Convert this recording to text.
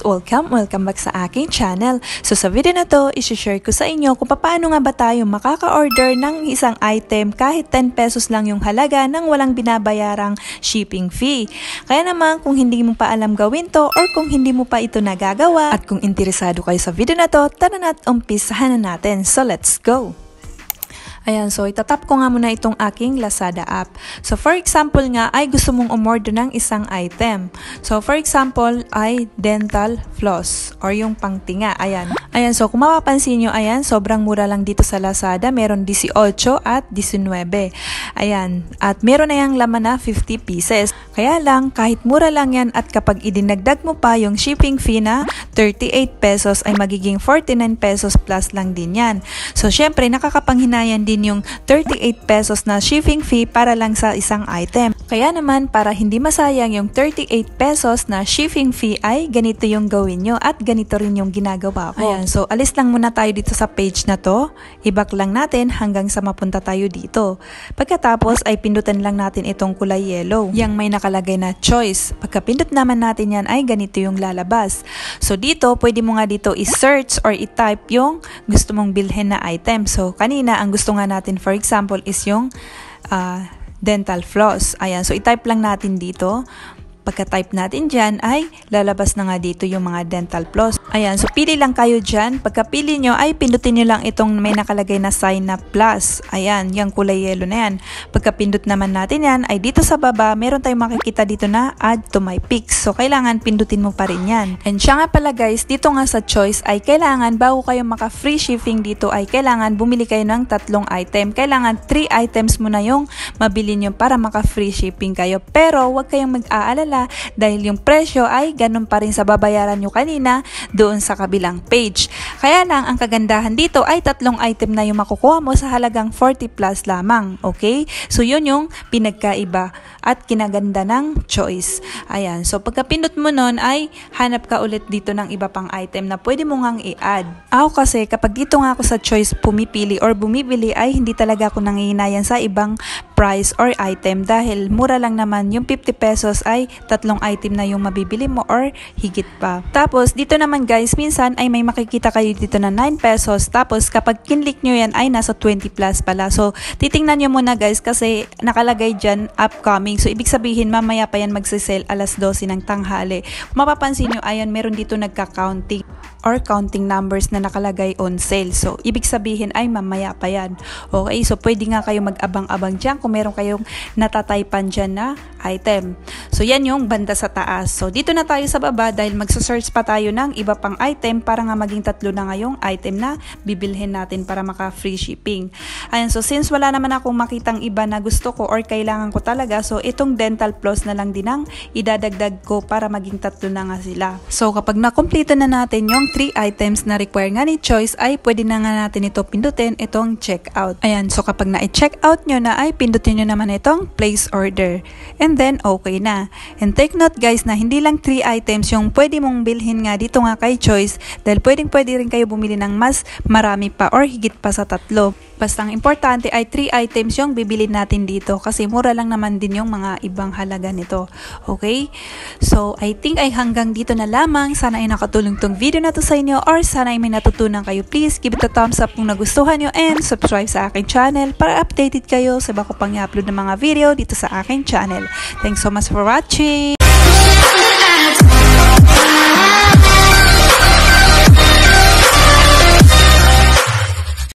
guys! Welcome back sa aking channel. So sa video na to, isi-share ko sa inyo kung paano nga ba tayo makaka-order ng isang item kahit 10 pesos lang yung halaga nang walang binabayarang shipping fee. Kaya naman kung hindi mo pa alam gawin to or kung hindi mo pa ito nagagawa at kung interesado kayo sa video na to, tara na't umpisahan na natin. So let's go! Ayan, so itatap ko nga muna itong aking Lazada app. So for example nga, ay gusto mong umorder ng isang item. So for example, ay dental floss or yung pangtinga. Ayan. Ayan, so kung mapapansin nyo, ayan, sobrang mura lang dito sa Lazada. Meron 18 at 19. Ayan, at meron na yung laman na 50 pieces. Kaya lang, kahit mura lang yan at kapag idinagdag mo pa yung shipping fee na 38 pesos ay magiging 49 pesos plus lang din yan. So syempre, nakakapanghinayang din yung 38 pesos na shipping fee para lang sa isang item. Kaya naman, para hindi masayang yung 38 pesos na shipping fee ay ganito yung gawin nyo at ganito rin yung ginagawa ko. Ayan, so alis lang muna tayo dito sa page na to. I-back lang natin hanggang sa mapunta tayo dito. Pagkatapos ay pindutan lang natin itong kulay yellow. Yang may nakalagay na choice. Pagkapindot naman natin yan ay ganito yung lalabas. So dito, pwede mo nga dito i-search or i-type yung gusto mong bilhin na item. So kanina, ang gusto nga natin for example is yung dental floss. Ayan, so i-type lang natin dito. Pagka-type natin dyan ay lalabas na nga dito yung mga dental floss. Ayan, so pili lang kayo dyan. Pagka-pili nyo ay pindutin nyo lang itong may nakalagay na sign na plus. Ayan, yung kulay yellow na yan. Pagka-pindot naman natin yan ay dito sa baba meron tayong makikita dito na add to my pics. So kailangan pindutin mo pa rin yan. And siya nga pala guys, dito nga sa choice ay kailangan bago kayo maka-free shipping dito ay kailangan bumili kayo ng 3 item. Kailangan 3 items mo na yung mabili nyo para maka-free shipping kayo. Pero huwag kayong mag-aalala dahil yung presyo ay ganun pa rin sa babayaran nyo kanina doon sa kabilang page. Kaya lang, ang kagandahan dito ay 3 item na yung makukuha mo sa halagang 40 plus lamang. Okay? So yun yung pinagkaiba at kinaganda ng choice. Ayan. So pagkapindot mo nun ay hanap ka ulit dito ng iba pang item na pwede mo ngang i-add. Ako kasi kapag dito nga ako sa choice pumipili or bumibili ay hindi talaga ako nangihinayan sa ibang price or item dahil mura lang naman yung 50 pesos ay 3 item na yung mabibili mo or higit pa. Tapos dito naman guys, minsan ay may makikita kayo dito na 9 pesos tapos kapag kinlik nyo yan ay nasa 20 plus pala. So titingnan nyo muna guys kasi nakalagay dyan upcoming. So ibig sabihin mamaya pa yan magsisell alas 12 ng tanghali. Kung mapapansin nyo, ayan meron dito nagka-counting or counting numbers na nakalagay on sale. So, ibig sabihin ay mamaya pa yan. Okay, so pwede nga kayo mag-abang-abang dyan kung meron kayong natataypan dyan na item. So, yan yung banda sa taas. So, dito na tayo sa baba dahil magsasearch pa tayo ng iba pang item para nga maging 3 na nga yung item na bibilhin natin para maka-free shipping. Ayan, so since wala naman akong makitang iba na gusto ko or kailangan ko talaga, so itong dental floss na lang din ang idadagdag ko para maging 3 na nga sila. So, kapag na-complete na natin yung 3 items na require nga ni choice ay pwede na nga natin ito pindutin itong checkout. Ayan, so kapag na-checkout nyo na ay pindutin nyo naman itong place order. And then okay na. And take note guys na hindi lang 3 items yung pwede mong bilhin nga dito nga kay choice dahil pwede rin kayo bumili ng mas marami pa or higit pa sa 3. Basta ang importante ay 3 items yung bibili natin dito kasi mura lang naman din yung mga ibang halaga nito. Okay? So I think ay hanggang dito na lamang. Sana ay nakatulong tong video na to sa inyo or sana ay may natutunan kayo. Please give it a thumbs up kung nagustuhan nyo and subscribe sa aking channel para updated kayo sa bago pang i-upload ng mga video dito sa aking channel. Thanks so much for watching!